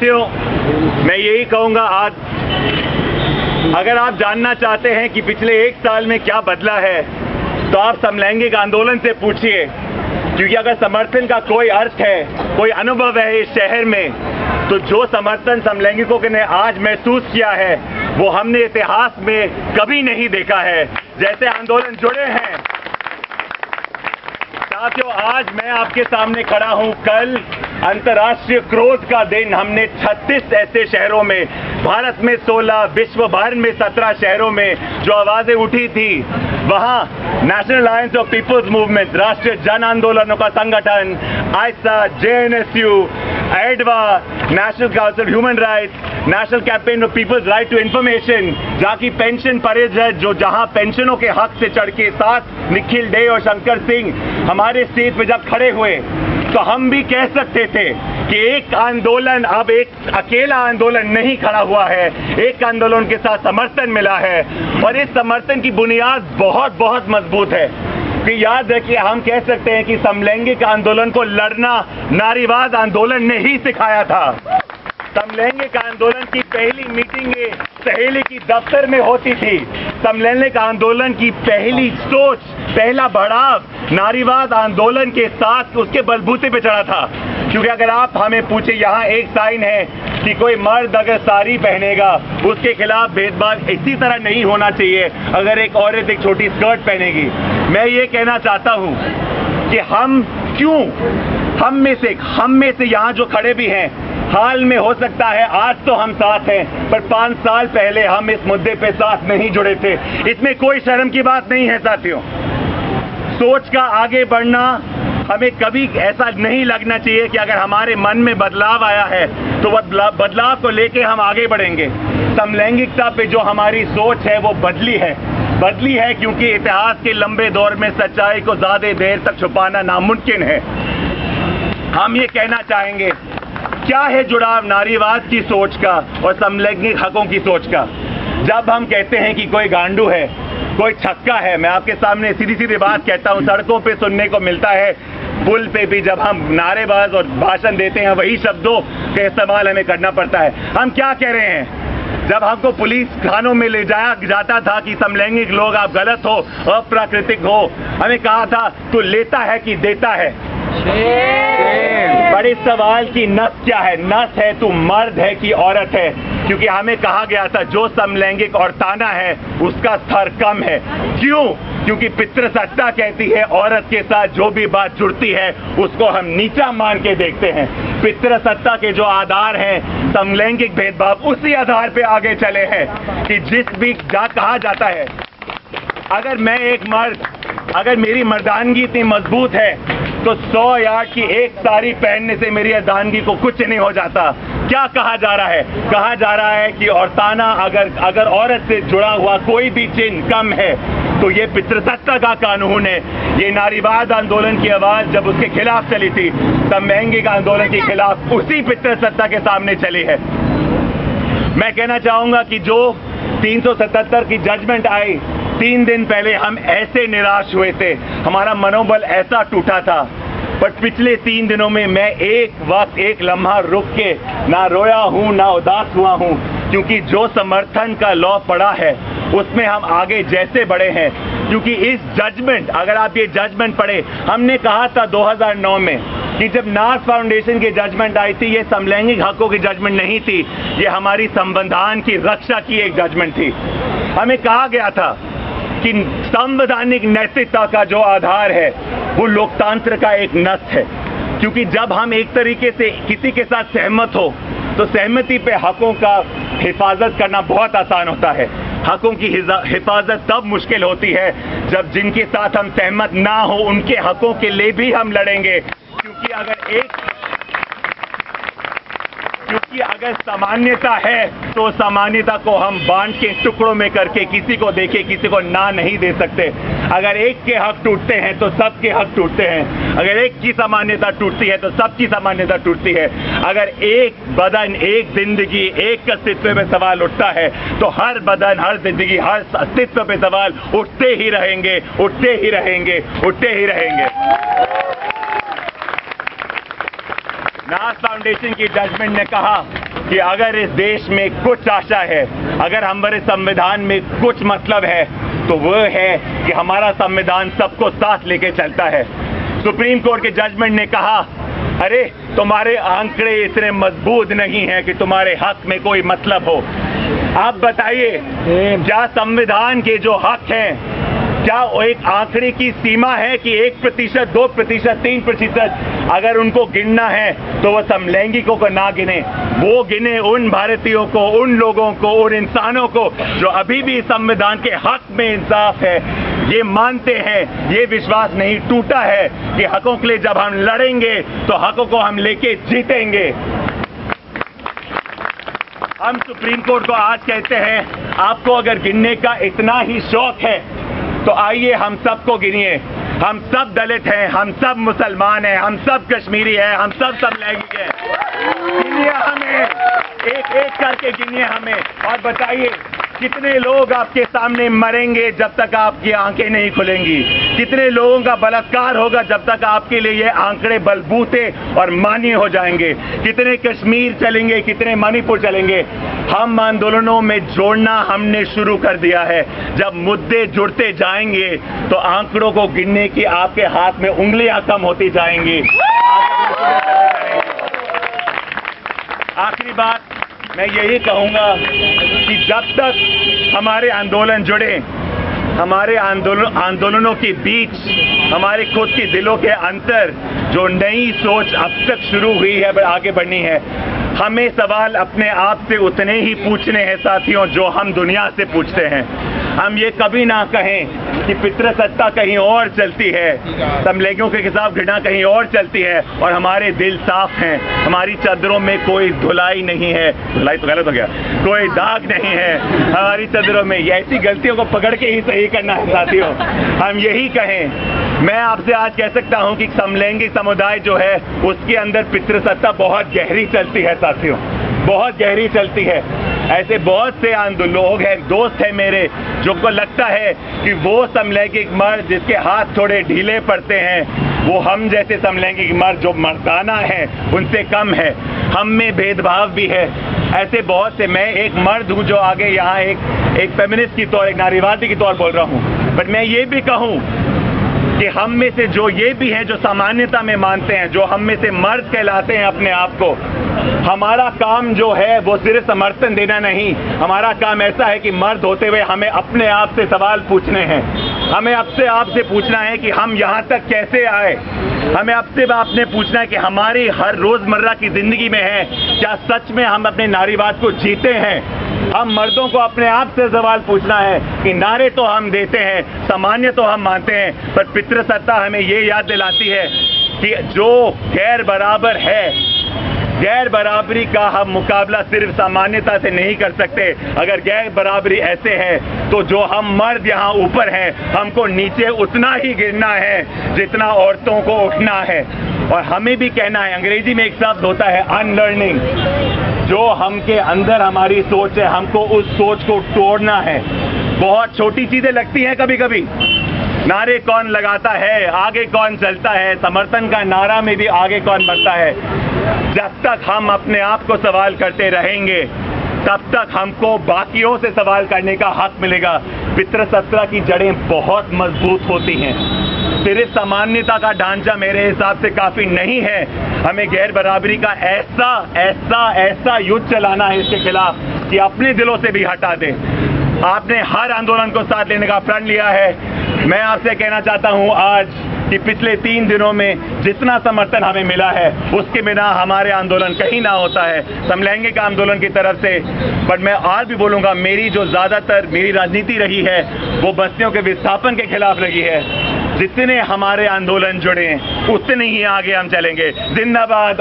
साथियों, मैं यही कहूँगा, आज अगर आप जानना चाहते हैं कि पिछले 1 साल में क्या बदला है तो आप समलैंगिक आंदोलन से पूछिए, क्योंकि अगर समर्थन का कोई अर्थ है, कोई अनुभव है इस शहर में, तो जो समर्थन समलैंगिकों ने आज महसूस किया है वो हमने इतिहास में कभी नहीं देखा है। जैसे आंदोलन जुड़े हैं साथियों, आज मैं आपके सामने खड़ा हूं। कल अंतर्राष्ट्रीय क्रोध का दिन, हमने 36 ऐसे शहरों में, भारत में 16, विश्व भर में 17 शहरों में जो आवाजें उठी थी, वहां national alliance of peoples movement, राष्ट्रीय जन आंदोलनों का संगठन, आयसा, JNSU, एडवा, national council human rights, national campaign of peoples right to information, जहाँ की पेंशन परिषद, जो जहाँ पेंशनों के हक से चढ़ के साथ निखिल डे और शंकर सिंह हमारे स्टेज पे जब खड़े हुए, तो हम भी कह सकते थे कि एक आंदोलन, अब एक अकेला आंदोलन नहीं खड़ा हुआ है, एक आंदोलन के साथ समर्थन मिला है और इस समर्थन की बुनियाद बहुत बहुत मजबूत है। कि याद रखिए, हम कह सकते हैं कि समलैंगिक आंदोलन को लड़ना नारीवाद आंदोलन ने ही सिखाया था। समलैंगिक आंदोलन की पहली मीटिंग सहेली की दफ्तर में होती थी। समलैंगिक आंदोलन की पहली सोच, पहला बढ़ाव नारीवाद आंदोलन के साथ उसके बलबूते पे चढ़ा था। क्योंकि अगर आप हमें पूछे, यहाँ एक साइन है कि कोई मर्द अगर साड़ी पहनेगा उसके खिलाफ भेदभाव इसी तरह नहीं होना चाहिए अगर एक औरत एक छोटी स्कर्ट पहनेगी। मैं ये कहना चाहता हूँ कि हम क्यों, हम में से यहाँ जो खड़े भी हैं, हाल में हो सकता है आज तो हम साथ हैं, पर 5 साल पहले हम इस मुद्दे पे साथ नहीं जुड़े थे। इसमें कोई शर्म की बात नहीं है साथियों। सोच का आगे बढ़ना, हमें कभी ऐसा नहीं लगना चाहिए कि अगर हमारे मन में बदलाव आया है तो बदलाव को लेके हम आगे बढ़ेंगे। समलैंगिकता पे जो हमारी सोच है वो बदली है क्योंकि इतिहास के लंबे दौर में सच्चाई को ज्यादा देर तक छुपाना नामुमकिन है। हम ये कहना चाहेंगे, क्या है जुड़ाव नारीवाद की सोच का और समलैंगिक हकों की सोच का? जब हम कहते हैं कि कोई गांडू है, कोई छक्का है, मैं आपके सामने सीधी सीधी बात कहता हूं, सड़कों पे सुनने को मिलता है, पुल पे भी जब हम नारेबाज और भाषण देते हैं वही शब्दों का इस्तेमाल हमें करना पड़ता है। हम क्या कह रहे हैं? जब हमको पुलिस थानों में ले जाया जाता था कि समलैंगिक लोग आप गलत हो, अप्राकृतिक हो, हमें कहा था तू लेता है कि देता है? बड़े सवाल की नस क्या है? नस है तू मर्द है कि औरत है? क्योंकि हमें कहा गया था जो समलैंगिक और ताना है उसका स्तर कम है। क्यों? क्योंकि पितृसत्ता कहती है औरत के साथ जो भी बात जुड़ती है उसको हम नीचा मान के देखते हैं। पितृसत्ता के जो आधार हैं, समलैंगिक भेदभाव उसी आधार पे आगे चले हैं कि जिस भी कहा जाता है, अगर मैं एक मर्द, अगर मेरी मर्दानगी इतनी मजबूत है तो 100 यार्ड की एक साड़ी पहनने से मेरी मर्दानगी को कुछ नहीं हो जाता। क्या कहा जा रहा है? कहा जा रहा है कि औरताना अगर औरत से जुड़ा हुआ कोई भी चिन्ह कम है तो ये पितृसत्ता का कानून है। ये नारीवाद आंदोलन की आवाज जब उसके खिलाफ चली थी, समलैंगिक आंदोलन के खिलाफ उसी पितृसत्ता के सामने चली है। मैं कहना चाहूंगा कि जो 377 की जजमेंट आई, 3 दिन पहले हम ऐसे निराश हुए थे, हमारा मनोबल ऐसा टूटा था, पर पिछले 3 दिनों में मैं एक लम्हा रुक के ना रोया हूं ना उदास हुआ हूं, क्योंकि जो समर्थन का लॉ पड़ा है उसमें हम आगे जैसे बढ़े हैं। क्योंकि इस जजमेंट, अगर आप ये जजमेंट पढ़े, हमने कहा था 2009 में कि जब नाथ फाउंडेशन की जजमेंट आई थी, ये समलैंगिक हकों की जजमेंट नहीं थी, ये हमारी संविधान की रक्षा की एक जजमेंट थी। हमें कहा गया था कि संवैधानिक नैतिकता का जो आधार है वो लोकतंत्र का एक नस है। क्योंकि जब हम एक तरीके से किसी के साथ सहमत हो तो सहमति पे हकों का हिफाजत करना बहुत आसान होता है। हकों की हिफाजत तब मुश्किल होती है जब जिनके साथ हम सहमत ना हो उनके हकों के लिए भी हम लड़ेंगे। क्योंकि अगर सामान्यता है तो सामान्यता को हम बांट के टुकड़ों में करके किसी को देके किसी को ना नहीं दे सकते। अगर एक के हक टूटते हैं तो सबके हक टूटते हैं। अगर एक की सामान्यता टूटती है तो सबकी सामान्यता टूटती है। अगर एक बदन, एक जिंदगी, एक अस्तित्व पे सवाल उठता है तो हर बदन, हर जिंदगी, हर अस्तित्व पे सवाल उठते ही रहेंगे, उठते ही रहेंगे, उठते ही रहेंगे। नाथ फाउंडेशन की जजमेंट ने कहा कि अगर इस देश में कुछ आशा है, अगर हमारे संविधान में कुछ मतलब है, तो वो है कि हमारा संविधान सबको साथ लेके चलता है। सुप्रीम कोर्ट के जजमेंट ने कहा, अरे तुम्हारे आंकड़े इतने मजबूत नहीं हैं कि तुम्हारे हक में कोई मतलब हो। आप बताइए, क्या संविधान के जो हक हैं, क्या एक आंकड़े की सीमा है कि 1%, 2%, 3%? अगर उनको गिनना है तो वो समलैंगिकों को ना गिने, वो गिने उन भारतीयों को, उन लोगों को, उन इंसानों को जो अभी भी संविधान के हक में इंसाफ है, ये मानते हैं, ये विश्वास नहीं टूटा है कि हकों के लिए जब हम लड़ेंगे तो हकों को हम लेके जीतेंगे। हम सुप्रीम कोर्ट को आज कहते हैं, आपको अगर गिनने का इतना ही शौक है तो आइए हम सबको गिनिए। हम सब दलित हैं, हम सब मुसलमान हैं, हम सब कश्मीरी हैं, हम सब समलैंगिक हैं। गिनिए हमें, एक एक करके गिनिए हमें, और बताइए कितने लोग आपके सामने मरेंगे जब तक आपकी आंखें नहीं खुलेंगी? कितने लोगों का बलात्कार होगा जब तक आपके लिए ये आंकड़े बलबूते और मान्य हो जाएंगे? कितने कश्मीर चलेंगे, कितने मणिपुर चलेंगे? हम आंदोलनों में जोड़ना हमने शुरू कर दिया है। जब मुद्दे जुड़ते जाएंगे तो आंकड़ों को गिनने की आपके हाथ में उंगलियां कम होती जाएंगी। आखिरी बात मैं यही कहूंगा कि जब तक हमारे आंदोलन जुड़े, हमारे आंदोलनों के बीच हमारे खुद के दिलों के अंतर जो नई सोच अब तक शुरू हुई है, आगे बढ़नी है, हमें सवाल अपने आप से उतने ही पूछने हैं साथियों जो हम दुनिया से पूछते हैं। हम ये कभी ना कहें कि पितृसत्ता कहीं और चलती है, समलैंगिकों के खिलाफ घृणा कहीं और चलती है, और हमारे दिल साफ हैं, हमारी चादरों में कोई धुलाई नहीं है, धुलाई तो गलत हो गया, कोई दाग नहीं है हमारी चादरों में। ये ऐसी गलतियों को पकड़ के ही सही करना है साथियों। हम यही कहें, मैं आपसे आज कह सकता हूं कि समलैंगिक समुदाय जो है उसके अंदर पितृसत्ता बहुत गहरी चलती है साथियों, बहुत गहरी चलती है। ऐसे बहुत से लोग हैं, दोस्त हैं मेरे, जो को लगता है कि वो समलैंगिक मर्द जिसके हाथ थोड़े ढीले पड़ते हैं, वो हम जैसे समलैंगिक मर्द जो मर्दाना है उनसे कम है। हम में भेदभाव भी है। ऐसे बहुत से, मैं एक मर्द हूँ जो आगे यहाँ एक फेमिनिस्ट की तौर, एक नारीवादी की तौर बोल रहा हूँ, बट मैं ये भी कहूँ कि हम में से जो ये भी हैं जो सामान्यता में मानते हैं, जो हम में से मर्द कहलाते हैं अपने आप को, हमारा काम जो है वो सिर्फ समर्थन देना नहीं, हमारा काम ऐसा है कि मर्द होते हुए हमें अपने आप से सवाल पूछने हैं। हमें अपने आप से पूछना है कि हम यहाँ तक कैसे आए। हमें अपने आपने पूछना है कि हमारी हर रोजमर्रा की जिंदगी में है क्या सच में हम अपने नारीवाद को जीते हैं। हम मर्दों को अपने आप से सवाल पूछना है कि नारे तो हम देते हैं, सामान्य तो हम मानते हैं, पर पितृसत्ता हमें ये याद दिलाती है कि जो गैर बराबर है, गैर बराबरी का हम मुकाबला सिर्फ सामान्यता से नहीं कर सकते। अगर गैर बराबरी ऐसे है तो जो हम मर्द यहाँ ऊपर हैं, हमको नीचे उतना ही गिरना है जितना औरतों को उठना है। और हमें भी कहना है, अंग्रेजी में एक शब्द होता है अनलर्निंग, जो हम के अंदर हमारी सोच है, हमको उस सोच को तोड़ना है। बहुत छोटी चीजें लगती हैं कभी कभी, नारे कौन लगाता है, आगे कौन चलता है, समर्थन का नारा में भी आगे कौन बढ़ता है। जब तक हम अपने आप को सवाल करते रहेंगे तब तक हमको बाकियों से सवाल करने का हक मिलेगा। पितृसत्ता की जड़ें बहुत मजबूत होती हैं, सिर्फ सामान्यता का ढांचा मेरे हिसाब से काफी नहीं है। हमें गैर बराबरी का ऐसा ऐसा ऐसा युद्ध चलाना है इसके खिलाफ कि अपने दिलों से भी हटा दें। आपने हर आंदोलन को साथ लेने का प्रण लिया है। मैं आपसे कहना चाहता हूं आज कि पिछले 3 दिनों में जितना समर्थन हमें मिला है उसके बिना हमारे आंदोलन कहीं ना होता है समलैंगिक आंदोलन की तरफ से। बट मैं आज भी बोलूंगा, मेरी जो ज्यादातर मेरी राजनीति रही है वो बस्तियों के विस्थापन के खिलाफ रही है। जितने हमारे आंदोलन जुड़े उतने ही आगे हम चलेंगे। जिंदाबाद।